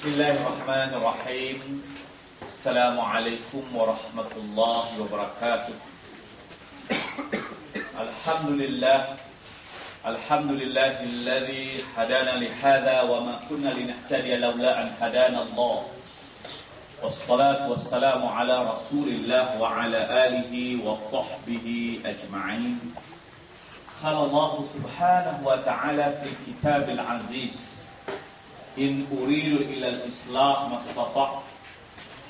Bismillahirrahmanirrahim. Assalamualaikum warahmatullahi wabarakatuh. Alhamdulillahilladzi hadana lihadza wa ma kunna linahtadiya laula an hadana Allah. Wassalatu wassalamu ala Rasulillah wa ala alihi wa sahbihi ajma'in. Qala Allah subhanahu wa ta'ala fi kitabil aziz. In uridu illa al-islah mastata'tu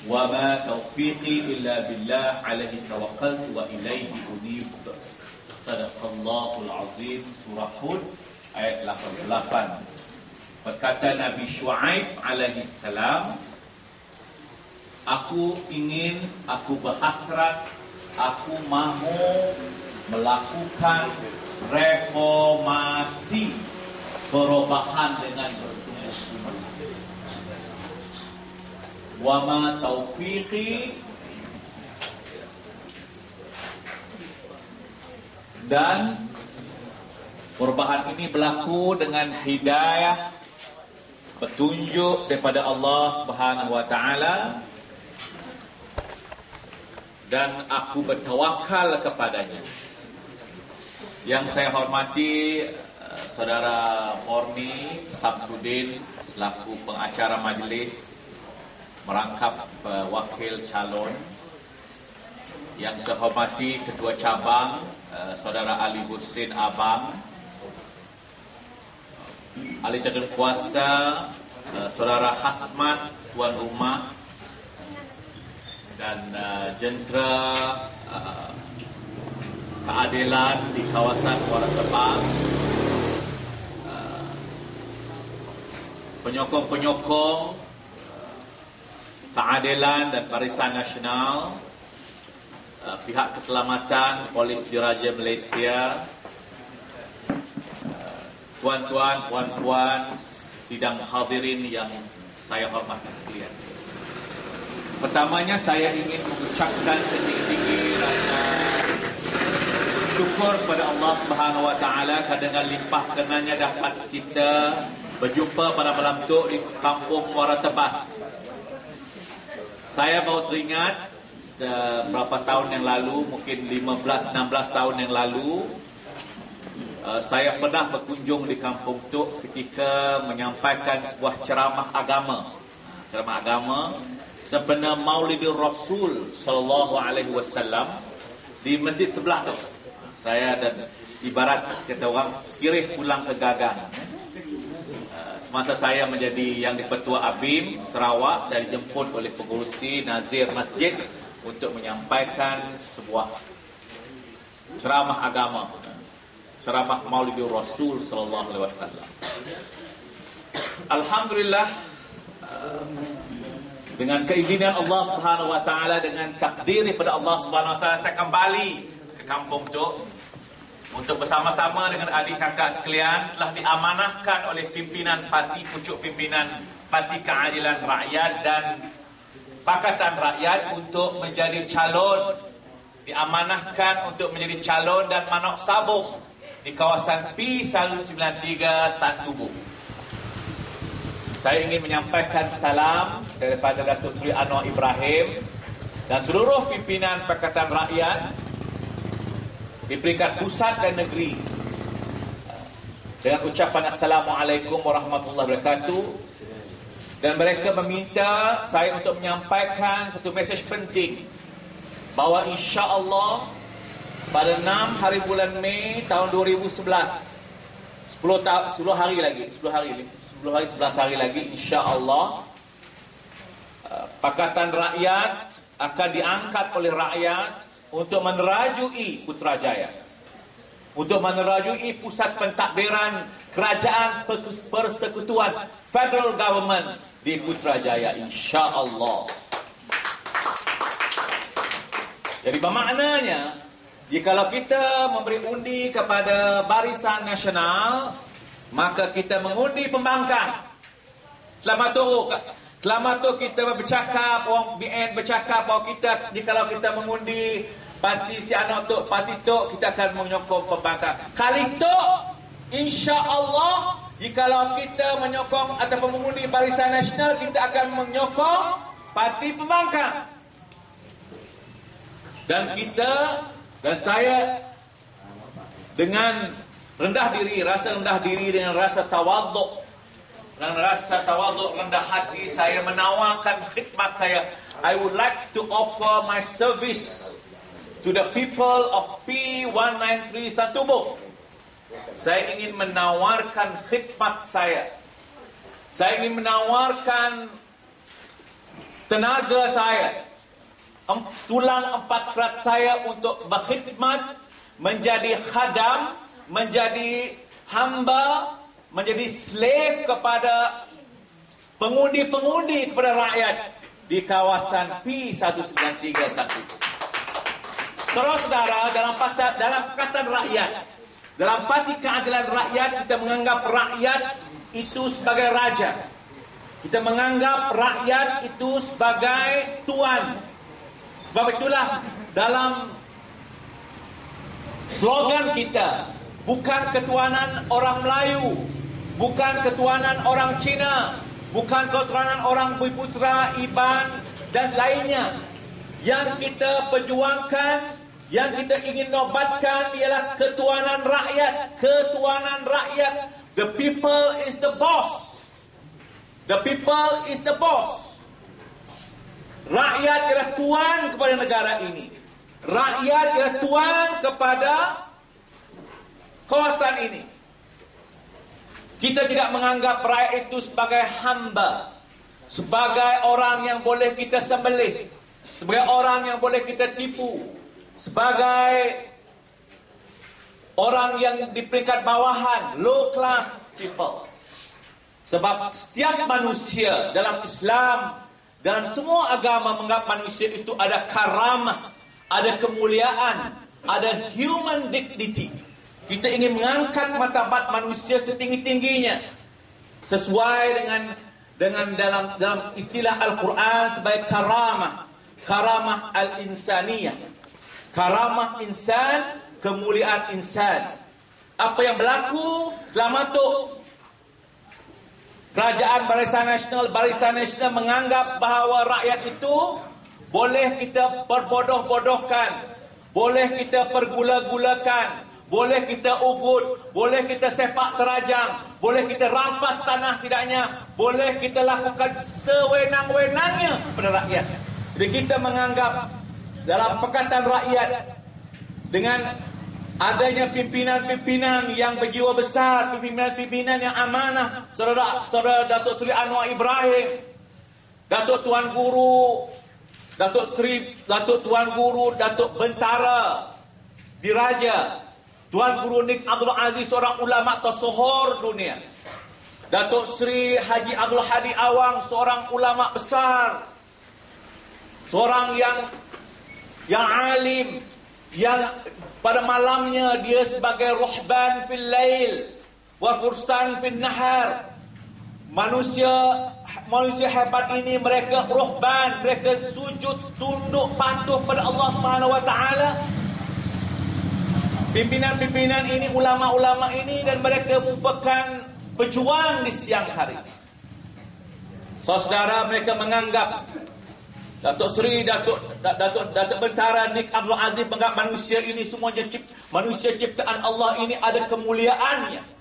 wa ma taufiqi illa billah alaihi tawakkaltu wa ilaihi unib. Sadaqallahul azim. Surah Hud ayat 88. Berkata Nabi Syuaib alaihi salam, aku berhasrat, aku mahu melakukan reformasi, perubahan dengan wa ma taufiqi, dan perubahan ini berlaku dengan hidayah, petunjuk daripada Allah Subhanahu wa taala, dan aku bertawakal kepadanya. Yang saya hormati Saudara Morni Samsudin selaku pengacara majlis merangkap wakil calon. Yang saya hormati Ketua Cabang Saudara Ali Husin Abang, ahli jadukuasa Saudara Hasmat Tuan Rumah, dan jentera keadilan di kawasan Kuala Tebang, penyokong-penyokong keadilan dan barisan nasional, pihak keselamatan, polis diraja Malaysia, tuan-tuan, puan-puan, sidang hadirin yang saya hormati sekalian. Pertamanya saya ingin mengucapkan setinggi-tinggi rasa syukur kepada Allah Subhanahu wa taala kerana dengan limpah kenanya dapat kita berjumpa pada malam tu di Kampung Muara Tebas. Saya baru teringat berapa tahun yang lalu, mungkin 15-16 tahun yang lalu, saya pernah berkunjung di kampung tu ketika menyampaikan sebuah ceramah agama sebenar Maulidur Rasul sallallahu alaihi wasallam di masjid sebelah tu. Saya dan ibarat kata orang sirih pulang ke gagang. Semasa saya menjadi yang di-Pertua Abim Sarawak, saya dijemput oleh pengurusi Nazir Masjid untuk menyampaikan sebuah ceramah agama, ceramah Maulidur Rasul sallallahu alaihi wasallam. Alhamdulillah, dengan keizinan Allah Subhanahu wa taala, dengan takdir daripada Allah Subhanahu wa taala, saya kembali ke kampung tu untuk bersama-sama dengan adik kakak sekalian telah diamanahkan oleh pimpinan parti, pucuk pimpinan Parti Keadilan Rakyat dan Pakatan Rakyat untuk menjadi calon, diamanahkan untuk menjadi calon dan manok sabung di kawasan P193 Santubu. Saya ingin menyampaikan salam daripada Datuk Seri Anwar Ibrahim dan seluruh pimpinan Pakatan Rakyat di peringkat pusat dan negeri dengan ucapan Assalamualaikum warahmatullahi wabarakatuh, dan mereka meminta saya untuk menyampaikan satu mesej penting bahawa insya-Allah pada 6 hari bulan Mei tahun 2011, 11 hari 11 hari lagi insya-Allah, Pakatan Rakyat akan diangkat oleh rakyat untuk menerajui Putrajaya, untuk menerajui pusat pentadbiran kerajaan persekutuan federal government di Putrajaya insya-Allah. Jadi bermaknanya, jikalau kita memberi undi kepada Barisan Nasional, maka kita mengundi pembangkang. Selama tu kita bercakap, orang BN bercakap bahawa kita, jikalau kita mengundi parti si anak tu, parti tu, kita akan menyokong pembangkang. Kali tu insya-Allah Jikalau kita menyokong ataupun mengundi Barisan Nasional, kita akan menyokong parti pembangkang. Dan kita dan saya dengan rendah diri, rasa rendah diri dengan rasa tawaduk, rendah hati, saya menawarkan khidmat saya. I would like to offer my service to the people of P193 Santubuh. Saya ingin menawarkan khidmat saya. Saya ingin menawarkan tenaga saya, tulang empat kerat saya untuk berkhidmat, menjadi khadam, menjadi hamba, menjadi slave kepada pengundi-pengundi, kepada rakyat di kawasan P1931. Saudara-saudara, dalam Pakatan Rakyat, dalam Parti Keadilan Rakyat, kita menganggap rakyat itu sebagai raja. Kita menganggap rakyat itu sebagai tuan. Sebab itulah dalam slogan kita, bukan ketuanan orang Melayu, bukan ketuanan orang Cina, bukan ketuanan orang Bumi-Putra, Iban dan lainnya. Yang kita perjuangkan, yang kita ingin nobatkan ialah ketuanan rakyat. Ketuanan rakyat. The people is the boss. The people is the boss. Rakyat ialah tuan kepada negara ini. Rakyat ialah tuan kepada kawasan ini. Kita tidak menganggap rakyat itu sebagai hamba, sebagai orang yang boleh kita sembelih, sebagai orang yang boleh kita tipu, sebagai orang yang di peringkat bawahan, low class people. Sebab setiap manusia dalam Islam, dalam semua agama menganggap manusia itu ada karamah, ada kemuliaan, ada human dignity. Kita ingin mengangkat martabat manusia setinggi-tingginya, sesuai dengan dalam istilah Al-Quran sebagai karamah al-insaniyah. Karamah insan, kemuliaan insan. Apa yang berlaku telah matuk. Kerajaan Barisan Nasional menganggap bahawa rakyat itu boleh kita perbodoh-bodohkan, boleh kita pergula-gulakan, boleh kita ugut, boleh kita sepak terajang, boleh kita rampas tanah sidaknya, boleh kita lakukan sewenang-wenangnya kepada rakyat. Jadi kita menganggap dalam Pakatan Rakyat, dengan adanya pimpinan-pimpinan yang berjiwa besar, pimpinan-pimpinan yang amanah, saudara Datuk Seri Anwar Ibrahim, Datuk Tuan Guru, Datuk Tuan Guru, Datuk Bentara Diraja, Tuan Guru Nik Abdul Aziz, seorang ulama tersohor dunia, Datuk Seri Haji Abdul Hadi Awang, seorang ulama besar, seorang yang alim, yang pada malamnya dia sebagai ruhban fil lail wa fursan fil nahar. Manusia hebat ini, mereka ruhban, mereka sujud tunduk patuh pada Allah Subhanahu wa taala. Pimpinan-pimpinan ini, ulama-ulama ini, dan mereka merupakan pejuang di siang hari. Saudara, mereka menganggap Datuk Seri, Datuk Bentara Nik Abdul Aziz menganggap manusia ini semuanya manusia ciptaan Allah ini ada kemuliaannya.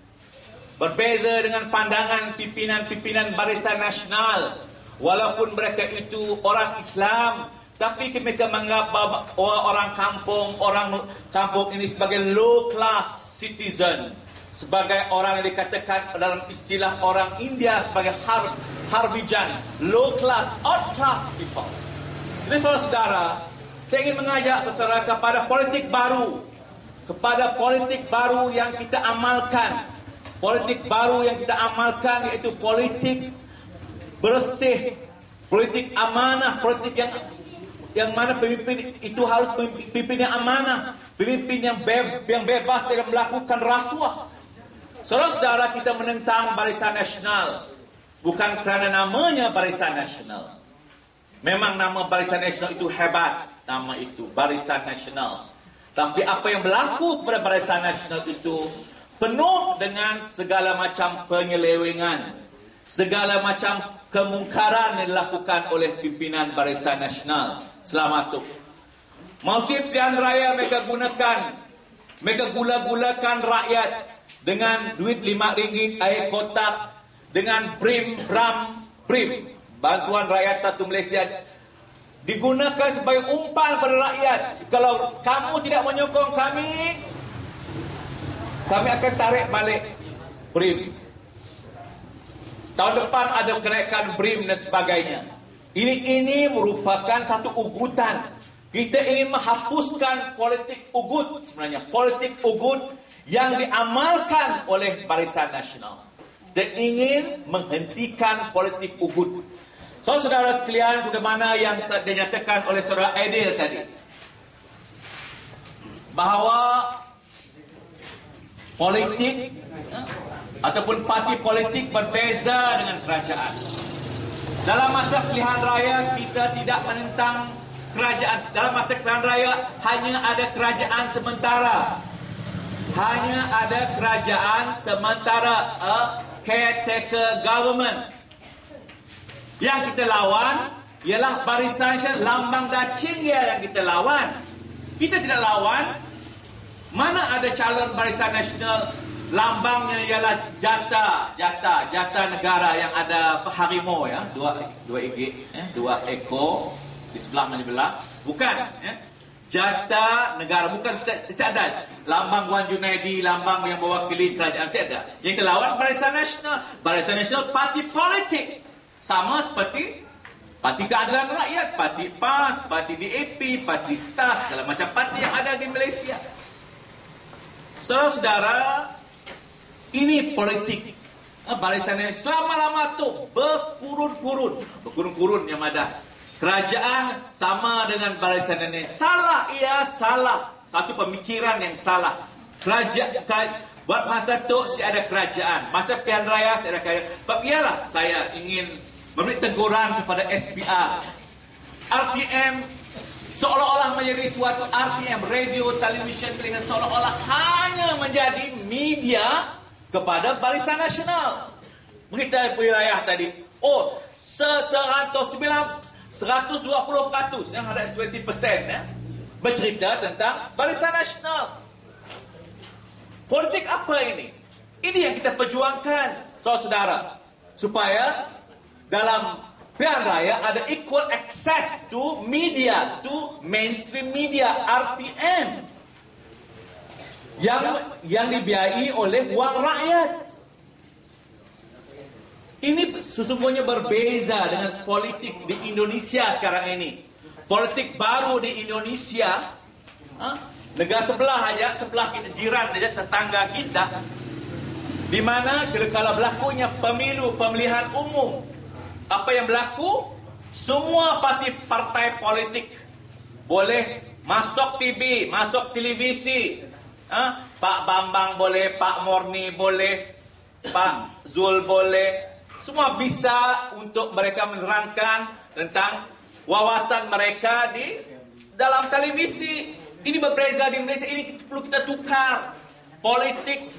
Berbeza dengan pandangan pimpinan-pimpinan Barisan Nasional. Walaupun mereka itu orang Islam, tapi mereka menganggap orang kampung ini sebagai low class citizen, sebagai orang yang dikatakan dalam istilah orang India sebagai harbijan, low class, outclass people. Jadi saudara-saudara, saya ingin mengajak saudara kepada politik baru yang kita amalkan. Politik baru yang kita amalkan iaitu politik bersih, politik amanah, politik yang mana pemimpin itu harus pemimpin yang amanah, pemimpin yang bebas tidak melakukan rasuah. Saudara-saudara, kita menentang Barisan Nasional bukan kerana namanya Barisan Nasional. Memang nama Barisan Nasional itu hebat, nama itu Barisan Nasional. Tapi apa yang berlaku kepada Barisan Nasional itu penuh dengan segala macam penyelewengan, segala macam kemungkaran yang dilakukan oleh pimpinan Barisan Nasional selama itu. Musim pilihan raya mereka gula-gulakan rakyat dengan duit RM5 air kotak, dengan BRIM, bantuan rakyat satu Malaysia, digunakan sebagai umpan pada rakyat. Kalau kamu tidak menyokong kami akan tarik balik BRIM. Tahun depan ada kenaikan BRIM dan sebagainya. Ini merupakan satu ugutan. Kita ingin menghapuskan politik ugut sebenarnya. Politik ugut yang diamalkan oleh Barisan Nasional. Kita ingin menghentikan politik ugut. Saudara sekalian, sebagaimana yang dinyatakan oleh saudara Aidil tadi, bahawa politik ataupun parti politik berbeza dengan kerajaan. Dalam masa pilihan raya kita tidak menentang kerajaan. Dalam masa pilihan raya hanya ada kerajaan sementara. Hanya ada kerajaan sementara, a caretaker government. Yang kita lawan ialah Barisan Nasional, lambang dacing dia yang kita lawan. Kita tidak lawan. Mana ada calon Barisan Nasional lambangnya ialah jata negara yang ada harimau ya, dua ekor di sebelah menyebelah. Bukan ya. Jata negara, bukan tidak ada. Lambang Wan Junaidi, lambang yang mewakili kerajaan tidak ada. Yang kita lawan Barisan Nasional. Barisan Nasional parti politik. Sama seperti Parti Keadilan Rakyat, Parti PAS, Parti DAP, Parti STAS, segala macam parti yang ada di Malaysia. Saudara-saudara, ini politik. Barisan Nasional selama-lama tu berkurun-kurun yang ada. Kerajaan sama dengan Barisan Nasional. Salah, ia salah. Satu pemikiran yang salah. Buat masa tu saya ada kerajaan. Masa pilihan raya saya ada kerajaan. Sebab ialah saya ingin memberi teguran kepada SPR. RTM seolah-olah menjadi suatu RTM, radio, televisyen, seolah-olah hanya menjadi media kepada Barisan Nasional. Berita wilayah tadi. 120% yang ada 20% ya, bercerita tentang Barisan Nasional. Politik apa ini? Ini yang kita perjuangkan, saudara-saudara, supaya dalam pilihan raya ada equal access to media, to mainstream media, RTM, yang dibiayai oleh wang rakyat. Ini sesungguhnya berbeza dengan politik di Indonesia sekarang ini. Politik baru di Indonesia, negara sebelah kita, jiran saja, tetangga kita, di mana kalau berlakunya pemilihan umum, apa yang berlaku? Semua partai politik boleh masuk TV, masuk televisi. Pak Bambang boleh, Pak Morni boleh, Pak Zul boleh. Semua bisa untuk mereka menerangkan tentang wawasan mereka di dalam televisi. Ini berbeza di Malaysia. Ini perlu kita tukar. Politik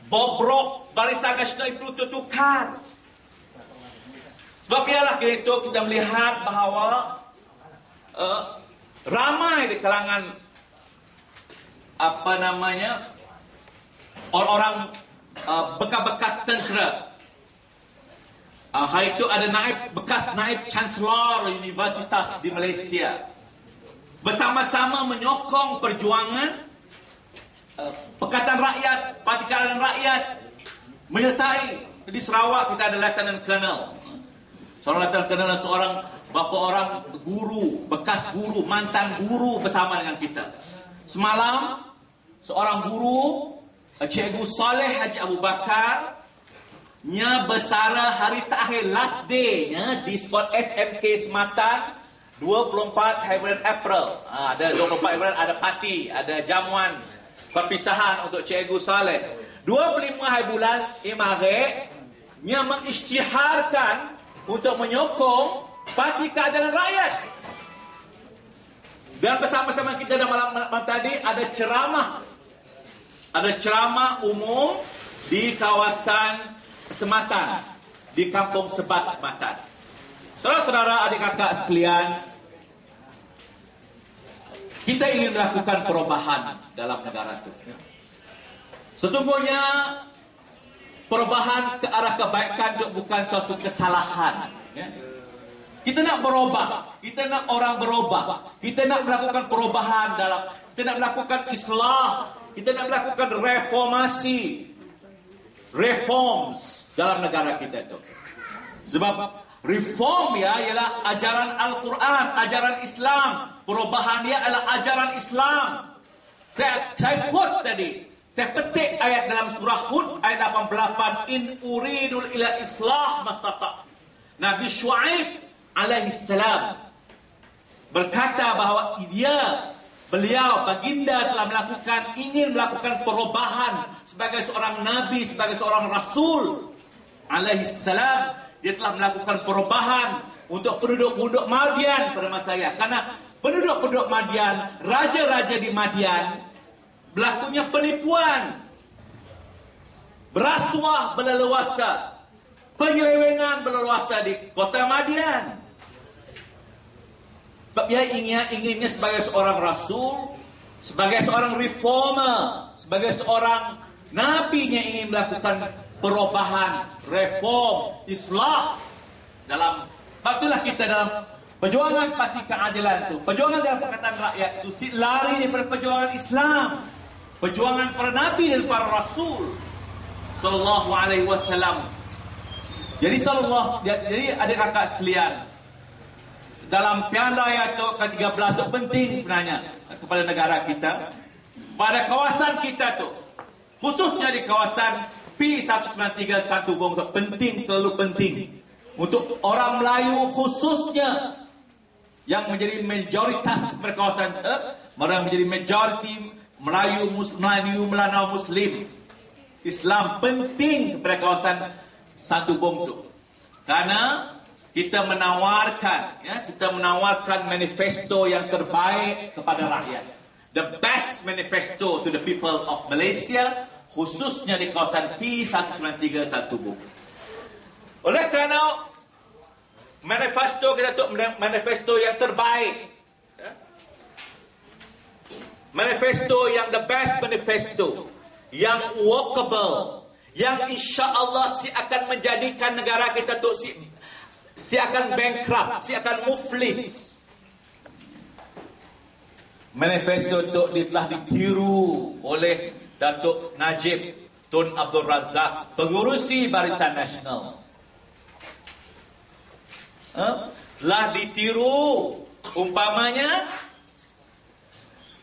bobrok Barisan Nasional itu tukar. Sebab ialah kita melihat bahawa ramai di kalangan orang-orang bekas tentera. Hari itu ada bekas naib Chancellor Universitas di Malaysia bersama-sama menyokong perjuangan Pakatan Rakyat, Parti Keadilan Rakyat, menyertai. Di Sarawak kita ada Lieutenant Colonel. Seorang Lieutenant Colonel dan beberapa orang guru, bekas guru, mantan guru bersama dengan kita. Semalam seorang guru, Cikgu Saleh Haji Abu Bakar, bersara hari terakhir, last day-nya di spot SMK Sematan 24 hari bulan April. Ada 24 bulan, ada parti, ada jamuan perpisahan untuk Cikgu Saleh. 25 hari bulan Maret-nya mengisytiharkan untuk menyokong Parti Keadilan Rakyat. Dan bersama-sama kita dalam malam tadi ada ceramah ada ceramah umum di kawasan Sematan, di Kampung Sebat Sematan. Saudara-saudara, adik kakak sekalian, kita ingin melakukan perubahan dalam negara itu. Sesungguhnya perubahan ke arah kebaikan itu bukan suatu kesalahan. Kita nak berubah, kita nak orang berubah, kita nak melakukan perubahan kita nak melakukan islah, kita nak melakukan reforms dalam negara kita itu. Sebab reform ialah ajaran Al-Quran, ajaran Islam. Perubahan dia adalah ajaran Islam. Saya quote tadi. Saya petik ayat dalam surah Hud ayat 88. In uridul ila islah mastata'. Nabi Syuaib alaihissalam berkata bahawa beliau baginda telah ingin melakukan perubahan sebagai seorang nabi, sebagai seorang rasul alaihissalam. Dia telah melakukan perubahan untuk penduduk-penduduk Madian pada masa itu. Karena penduduk-penduduk Madian, raja-raja di Madian berlakunya penipuan, berasuah berleluasa, penyelewengan berleluasa di kota Madian. Sebab dia inginnya sebagai seorang rasul, sebagai seorang reformer, sebagai seorang nabi yang ingin melakukan perubahan, reform, islah dalam. Itulah kita dalam perjuangan parti keadilan itu, perjuangan dalam Pakatan Rakyat itu lari daripada perjuangan Islam, perjuangan para nabi dan para rasul sallallahu alaihi wasallam. Jadi adik kakak sekalian, dalam Pilihan Raya ke-13 itu penting sebenarnya kepada negara kita, pada kawasan kita tu, khususnya di kawasan P193 Satu Bom, penting, terlalu penting untuk orang Melayu khususnya yang menjadi mayoritas berkawasan, orang menjadi majoriti Melayu Melanau Muslim Islam, penting kepada kawasan Satu Bom itu. Karena kita menawarkan manifesto yang terbaik kepada rakyat. The best manifesto to the people of Malaysia, khususnya di kawasan P193 Satu Bom. Oleh kerana manifesto kita tu manifesto yang terbaik, manifesto yang the best manifesto, yang workable, yang insya-Allah akan menjadikan negara kita tu akan bankrupt, akan muflis. Manifesto itu telah ditiru oleh Datuk Najib Tun Abdul Razak, pengurusi Barisan Nasional. Telah ditiru, umpamanya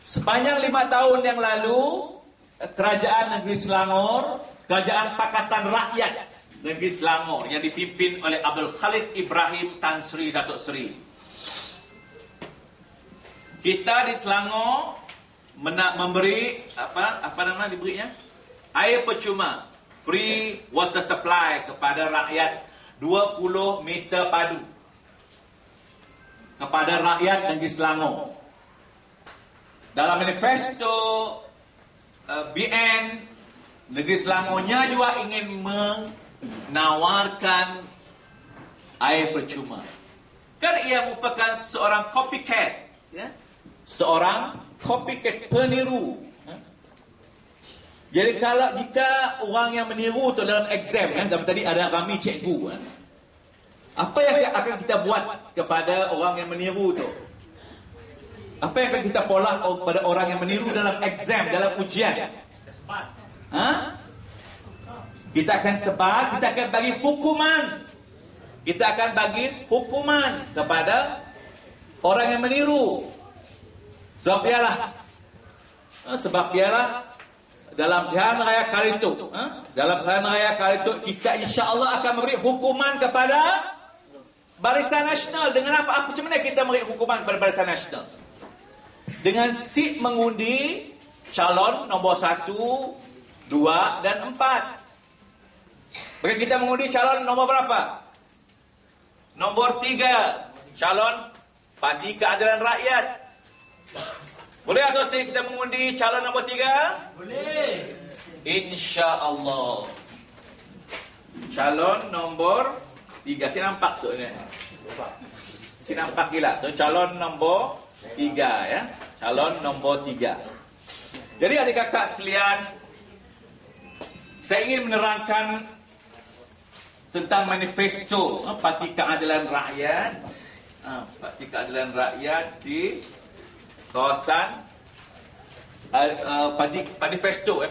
sepanjang 5 tahun yang lalu, Kerajaan Negeri Selangor, Kerajaan Pakatan Rakyat Negeri Selangor yang dipimpin oleh Abdul Khalid Ibrahim Tan Sri Datuk Seri. Kita di Selangor memberi diberinya air percuma, free water supply kepada rakyat 20 meter padu kepada rakyat Negeri Selangor. Dalam manifesto BN, Negeri Selangornya juga ingin menawarkan air percuma. Kan ia merupakan seorang copycat, seorang copycat, peniru. Jadi jika orang yang meniru tu dalam exam, tadi ada kami cikgu, apa yang akan kita buat kepada orang yang meniru tu? Apa yang akan kita polah kepada orang yang meniru dalam exam, dalam ujian? Kita akan sebat, kita akan bagi hukuman. Kita akan bagi hukuman kepada orang yang meniru. Sebab ialah dalam Pilihan Raya kali itu, kita insya-Allah akan memberi hukuman kepada Barisan Nasional. Dengan apa? Macam mana kita memberi hukuman kepada Barisan Nasional? Dengan mengundi calon nombor 1, 2 dan 4. Maka kita mengundi calon nombor berapa? Nombor 3, calon Parti Keadilan Rakyat. Boleh atau kita mengundi calon nombor 3? Boleh. InsyaAllah. Calon nombor 3. Si nampak tu ni. Si nampak gila tu. Calon nombor 3 ya. Calon nombor 3. Jadi adik kakak sekalian, saya ingin menerangkan tentang manifesto Parti Keadilan Rakyat. Parti Keadilan Rakyat di kawasan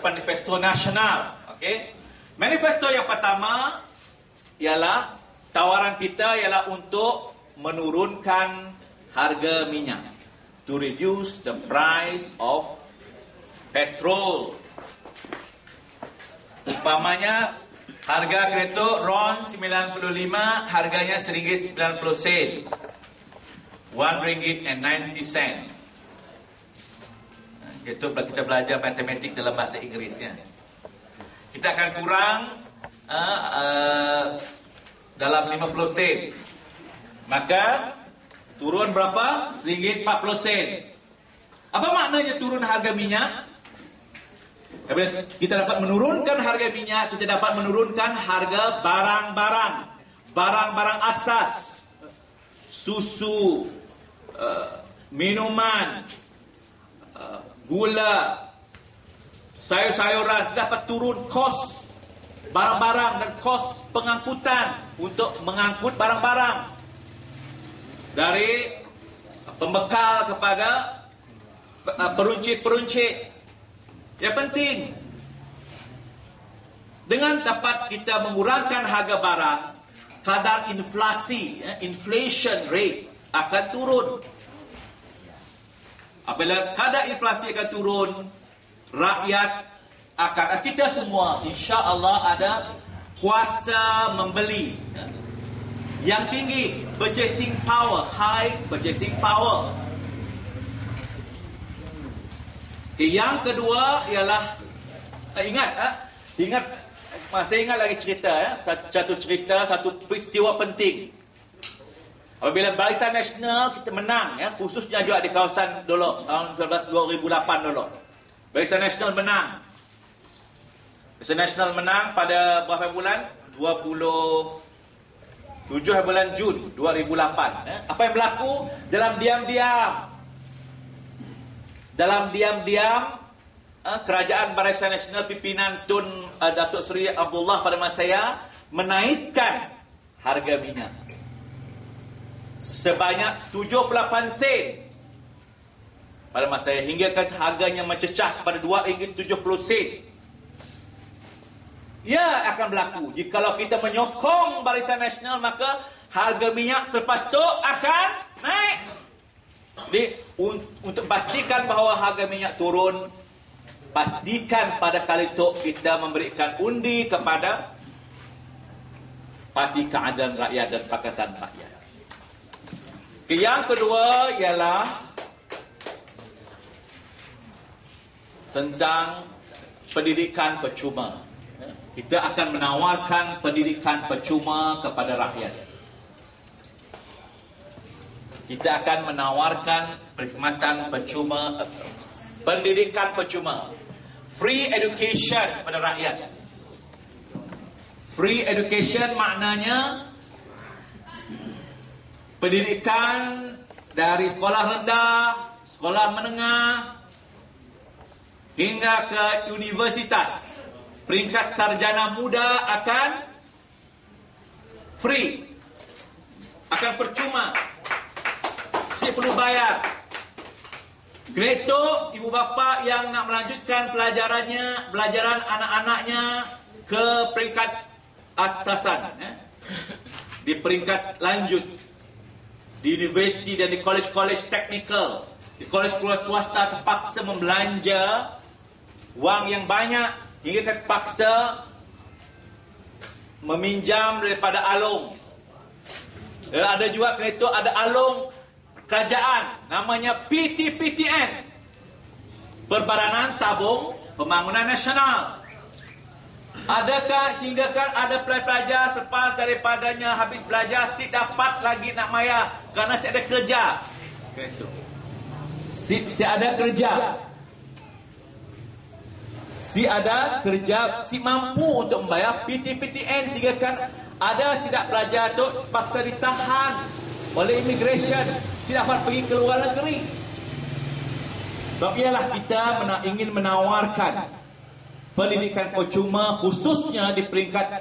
manifesto nasional. Okey. Manifesto yang pertama ialah tawaran kita ialah untuk menurunkan harga minyak, to reduce the price of petrol. Umpamanya harga kereta RON 95 harganya RM1.90. RM1.90. Itu kita belajar matematik dalam bahasa Inggeris ya. Kita akan kurang dalam 50 sen. Maka turun berapa? RM1.40. Apa maknanya turun harga minyak? Apabila kita dapat menurunkan harga minyak, kita dapat menurunkan harga barang-barang. Barang-barang asas. Susu, minuman, gula, sayur-sayuran. Kita dapat turun kos barang-barang dan kos pengangkutan untuk mengangkut barang-barang. Dari pembekal kepada peruncit-peruncit. Yang penting, dengan dapat kita mengurangkan harga barang, kadar inflasi, inflation rate akan turun. Apabila kadar inflasi akan turun, rakyat akan, kita semua insya-Allah ada kuasa membeli yang tinggi, purchasing power, high purchasing power. Yang kedua ialah ingat, saya ingat lagi cerita satu cerita, satu peristiwa penting. Apabila Barisan Nasional kita menang khususnya juga di kawasan dulu tahun 2008 dulu. Barisan Nasional menang. Barisan Nasional menang pada berapa bulan? 27 bulan Jun 2008. Apa yang berlaku? Dalam diam-diam kerajaan Barisan Nasional pimpinan Tun Datuk Seri Abdullah pada masa saya menaikkan harga minyak sebanyak 78 sen pada masa saya, hingga harganya mencecah pada RM2.70. Ya, akan berlaku jikalau kita menyokong Barisan Nasional, maka harga minyak selepas itu akan naik. Jadi untuk pastikan bahawa harga minyak turun, pastikan pada kali itu kita memberikan undi kepada Parti Keadilan Rakyat dan Pakatan Rakyat. Yang kedua ialah tentang pendidikan percuma. Kita akan menawarkan pendidikan percuma kepada rakyat. Kita akan menawarkan perkhidmatan percuma, pendidikan percuma, free education kepada rakyat. Free education maknanya pendidikan dari sekolah rendah, sekolah menengah hingga ke universitas. Peringkat sarjana muda akan free, akan percuma. Tidak perlu bayar. Kereta ibu bapa yang nak melanjutkan pelajaran anak-anaknya ke peringkat atasan, di peringkat lanjut, di universiti dan di college-college technical, di college-college swasta terpaksa membelanja wang yang banyak hingga terpaksa meminjam daripada alung. Dan ada juga kereta ada alung kerajaan namanya PTPTN, Perbadanan Tabung Pembangunan Nasional. Adakah sehinggakan ada pelajar selepas daripadanya habis belajar si dapat lagi nak mayar kerana si ada kerja. Si ada kerja. Si ada kerja, si mampu untuk membayar PTPTN, sehingga kan ada si tak belajar tu paksa ditahan oleh immigration, si dapat pergi ke luar negeri. Sebab ialah kita ingin menawarkan pendidikan percuma khususnya di peringkat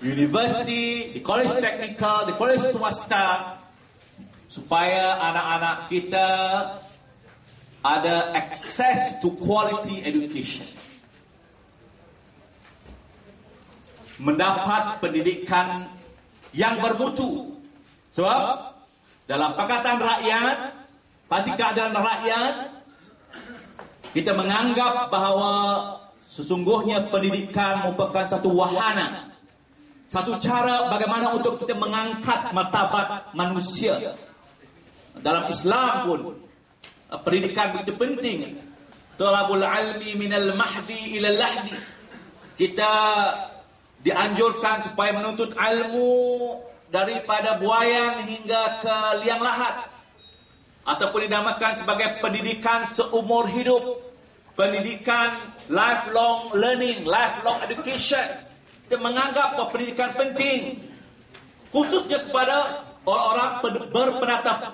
universiti, di college teknikal, di college swasta, supaya anak-anak kita ada access to quality education, mendapat pendidikan yang bermutu. Sebab dalam Pakatan Rakyat, Parti Keadilan Rakyat, kita menganggap bahawa sesungguhnya pendidikan merupakan satu wahana, satu cara bagaimana untuk kita mengangkat martabat manusia. Dalam Islam pun pendidikan begitu penting. Talabul ilmi minal mahdi ilal lahdi. Kita dianjurkan supaya menuntut ilmu daripada buayan hingga ke liang lahat, ataupun dinamakan sebagai pendidikan seumur hidup, pendidikan lifelong learning, lifelong education. Kita menganggap bahawa pendidikan penting, khususnya kepada orang-orang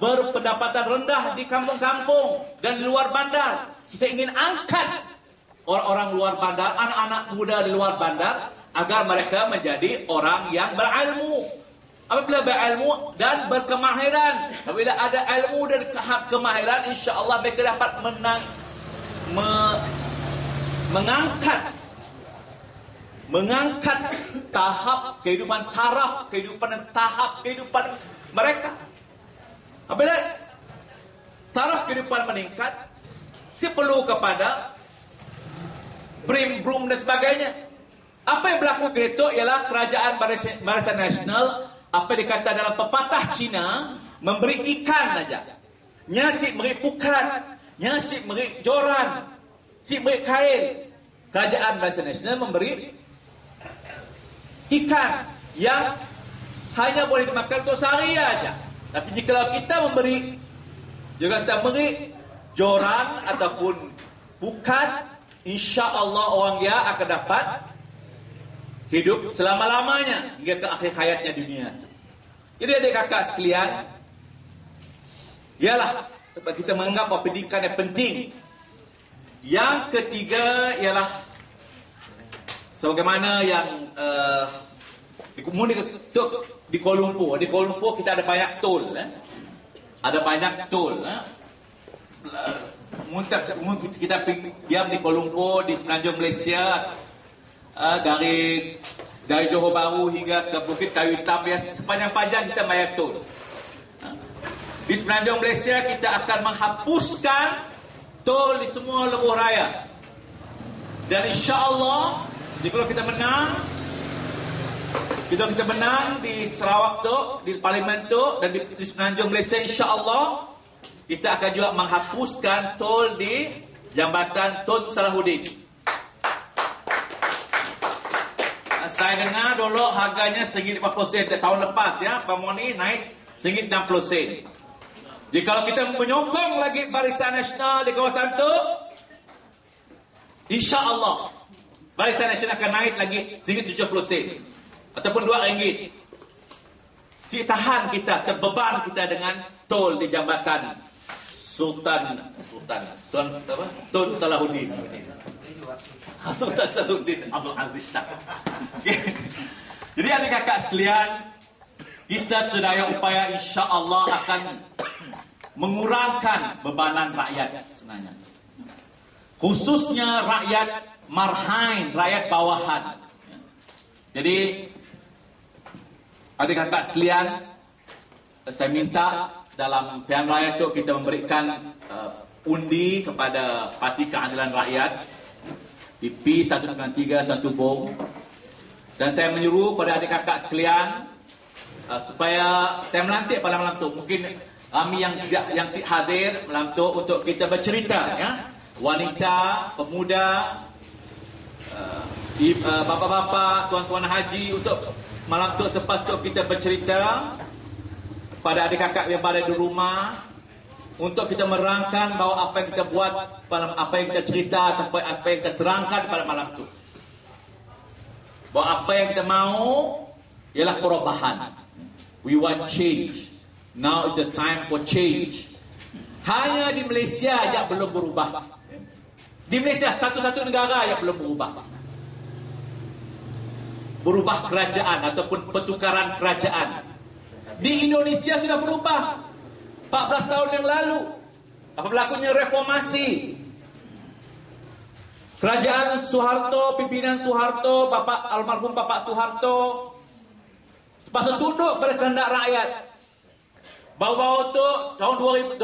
berpendapatan rendah di kampung-kampung dan di luar bandar. Kita ingin angkat orang-orang luar bandar, anak-anak muda di luar bandar, agar mereka menjadi orang yang berilmu. Apabila berilmu dan berkemahiran, apabila ada ilmu dan kemahiran, insya-Allah mereka dapat mengangkat tahap kehidupan, taraf kehidupan mereka. Apabila taraf kehidupan meningkat, si perlu kepada brim-brum dan sebagainya. Apa yang berlaku itu ialah kerajaan Barisan Nasional, apa dikata dalam pepatah Cina, memberi ikan saja. Nyasik beri pukat, nyasik beri joran, si beri kain. Kerajaan Barisan Nasional memberi ikan yang hanya boleh dimakan untuk sehari saja. Tapi jika kita memberi, juga kita beri joran ataupun pukat, insya-Allah orang dia akan dapat hidup selama-lamanya hingga ke akhir hayatnya dunia. Jadi adik kakak sekalian, ialah kita menganggap bahawa pendidikan yang penting. Yang ketiga ialah sebagaimana yang di Kuala Lumpur. Di Kuala Lumpur kita ada banyak tol. Ada banyak tol. Kita diam di Kuala Lumpur, di Semenanjung Malaysia, dari Johor Bahru hingga ke Bukit Kayu Hitam, ya, sepanjang-panjang kita bayar tol. Di Semenanjung Malaysia kita akan menghapuskan tol di semua lebuh raya. Dan insya-Allah jika kita menang di Sarawak tu, di Parlimen tu, dan di Semenanjung Malaysia, insya-Allah kita akan juga menghapuskan tol di Jambatan Tun Salahuddin. Saya dengar dulu harganya RM1.50 tahun lepas, ya, Pamoni naik RM1.60. Jadi kalau kita menyokong lagi Barisan Nasional di kawasan itu, insya-Allah Barisan Nasional akan naik lagi RM1.70 ataupun RM2. Si tahan kita, terbeban kita dengan tol di Jambatan Tun Salahuddin. Sultan Salahuddin Abdul Aziz Shah. Jadi adik kakak sekalian, kita sedaya upaya insya-Allah akan mengurangkan bebanan rakyat sebenarnya. Khususnya rakyat marhain, rakyat bawahan. Jadi adik kakak sekalian, saya minta dalam pilihan raya itu kita memberikan undi kepada Parti Keadilan Rakyat di P193 Bom. Dan saya menyuruh pada adik kakak sekalian supaya saya melantik pada malam itu. Mungkin kami yang hadir malam itu untuk kita bercerita, ya. Wanita, pemuda, bapa-bapa, tuan-tuan haji, untuk malam itu sepatutnya kita bercerita pada adik kakak yang berada di rumah untuk kita merangkan bahawa apa yang kita buat, apa yang kita cerita, apa yang kita terangkan pada malam itu, bahawa apa yang kita mahu ialah perubahan. We want change. Now is the time for change. Hanya di Malaysia yang belum berubah. Di Malaysia satu-satu negara yang belum berubah. Berubah kerajaan ataupun pertukaran kerajaan. Di Indonesia sudah berubah 14 tahun yang lalu. Apa berlakunya reformasi. Kerajaan Soeharto, pimpinan Soeharto, almarhum Bapak Soeharto terpaksa tunduk pada kehendak rakyat. Baru-baru itu tahun 2011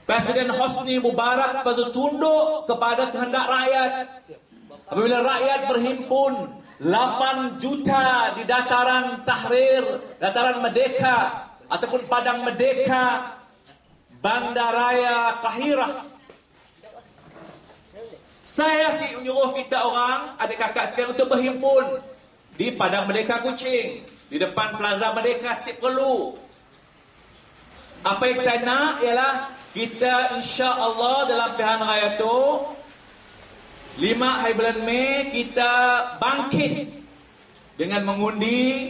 Presiden Hosni Mubarak terpaksa tunduk kepada kehendak rakyat. Apabila rakyat berhimpun 8 juta di dataran Tahrir, dataran Merdeka ataupun Padang Merdeka, Bandaraya Kahirah. Saya menyuruh kita orang, adik kakak sekalian, untuk berhimpun di Padang Merdeka Kuching, di depan Plaza Merdeka Perlu. Apa yang saya nak ialah kita insya-Allah dalam pilihan raya itu 5 hari bulan Mei kita bangkit dengan mengundi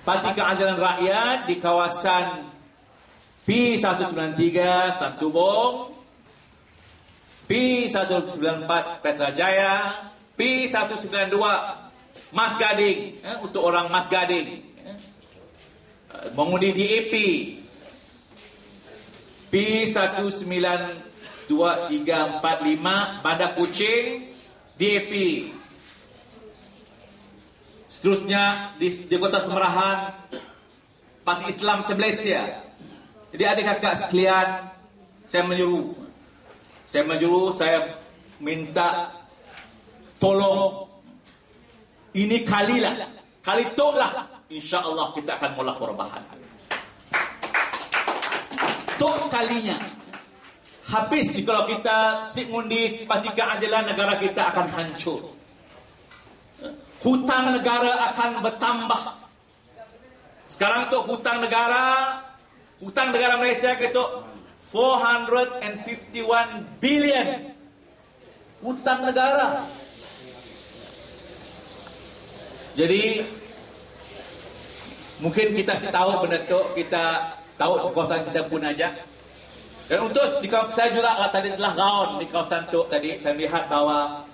Parti Keadilan Rakyat di kawasan P193 Santubong, P194 Petrajaya, P192 Mas Gading, untuk orang Mas Gading, mengundi DAP, P192 2, 3, 4, 5 Bandar Kuching DAP. Seterusnya di Kota Semerahan Parti Islam se-Malaysia. Jadi adik kakak sekalian, saya minta tolong, ini kali tok lah, insya-Allah kita akan mula perubahan. Tok kalinya. Habis kalau kita ngundi Parti Keadilan, negara kita akan hancur. Hutang negara akan bertambah. Sekarang tu hutang negara Malaysia itu 451 billion. Hutang negara. Jadi mungkin kita tahu benda tu, kita tahu kawasan kita pun aja. Dan untuk saya juga tadi telah gaun di kawasan tu tadi, saya lihat bahawa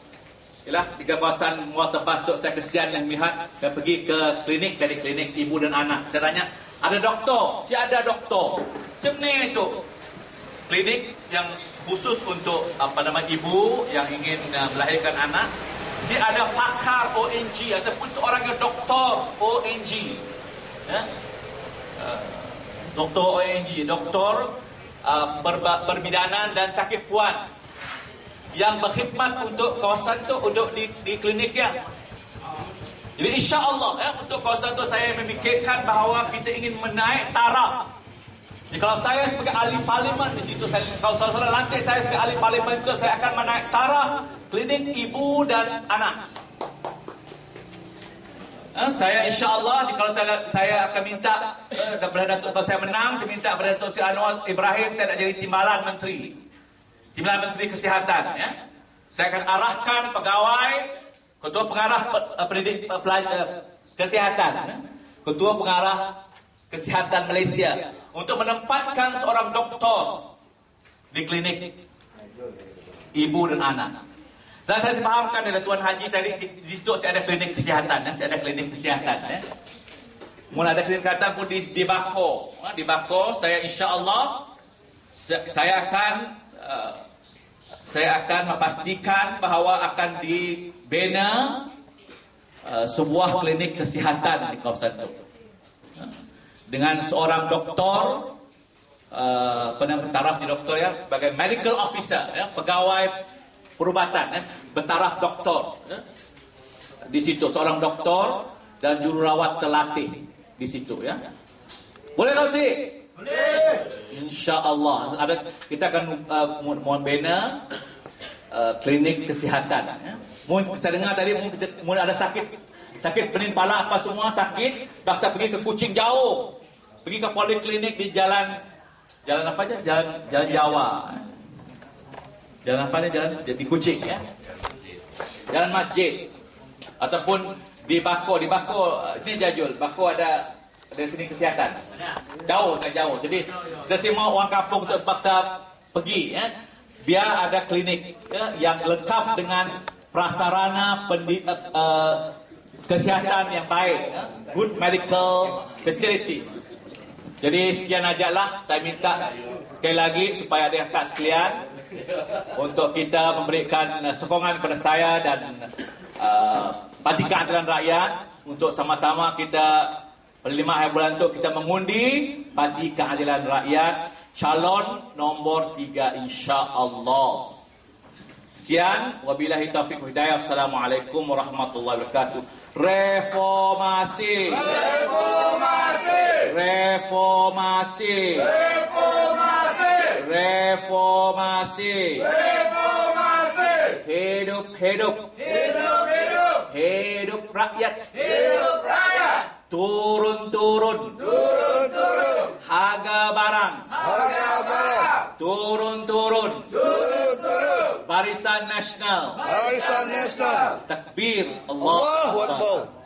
di kawasan Muar Tebas tu saya kesian yang melihat, saya pergi ke klinik tadi, klinik ibu dan anak. Saya tanya, ada doktor? Si ada doktor. Macam ni tu. Klinik yang khusus untuk ibu yang ingin melahirkan anak. Si ada pakar ONG ataupun seorang yang doktor ONG. Doktor ONG, doktor perbidanan dan sakit puan yang berkhidmat untuk kawasan tu, untuk di kliniknya. Jadi insya-Allah untuk kawasan tu saya memikirkan bahawa kita ingin menaik taraf. Jadi kalau saya sebagai ahli parlimen di situ, kalau saudara lantik saya sebagai ahli parlimen itu, saya akan menaik taraf klinik ibu dan anak. Saya insya-Allah kalau saya akan minta kepada Datuk, kalau saya menang, saya minta kepada Datuk Seri Anwar Ibrahim, saya nak jadi timbalan menteri kesihatan. Saya akan arahkan pegawai, ketua pengarah kesihatan, ketua pengarah kesihatan Malaysia untuk menempatkan seorang doktor di klinik ibu dan anak. Dan saya dipahamkan oleh Tuan Haji tadi, di situ saya ada klinik kesihatan. Mula ada klinik kesihatan pun di Bako. Di Bako, saya insya-Allah saya akan memastikan bahawa akan dibina sebuah klinik kesihatan di kawasan itu. Dengan seorang doktor, bertaraf di doktor sebagai medical officer, pegawai perubatan, bertaraf doktor. Di situ seorang doktor dan jururawat terlatih di situ Boleh tak sih? Boleh. Insya-Allah kita akan mohon bina klinik kesihatan. Saya dengar tadi mungkin ada sakit penin pala apa semua sakit, paksa pergi ke Kuching jauh. Pergi ke poliklinik di jalan apa aja? Jalan Jawa. Jalan apa ni? Jalan di Kuching ya. Jalan Masjid. Ataupun di Bako ini Jajul. Bako ada sini kesihatan. Jauh. Jadi kita semua orang kampung untuk terpaksa pergi ya. Biar ada klinik ya, yang lengkap dengan prasarana kesihatan yang baik ya. Good medical facilities. Jadi sekian ajalah saya minta sekali lagi supaya adik-adik sekalian untuk kita memberikan sokongan kepada saya dan Parti Keadilan Rakyat untuk sama-sama kita pada 5 hari bulan itu kita mengundi Parti Keadilan Rakyat calon nombor 3 insya-Allah. Sekian, wabillahi taufiq wal hidayah. Assalamualaikum warahmatullahi wabarakatuh. Reformasi. Reformasi. Reformasi. Reformasi. Reformasi. Reformasi. Hidup. Hidup rakyat. Hidup rakyat. Turun. Harga barang. Turun. Barisan Nasional. Takbir. Allahu Akbar.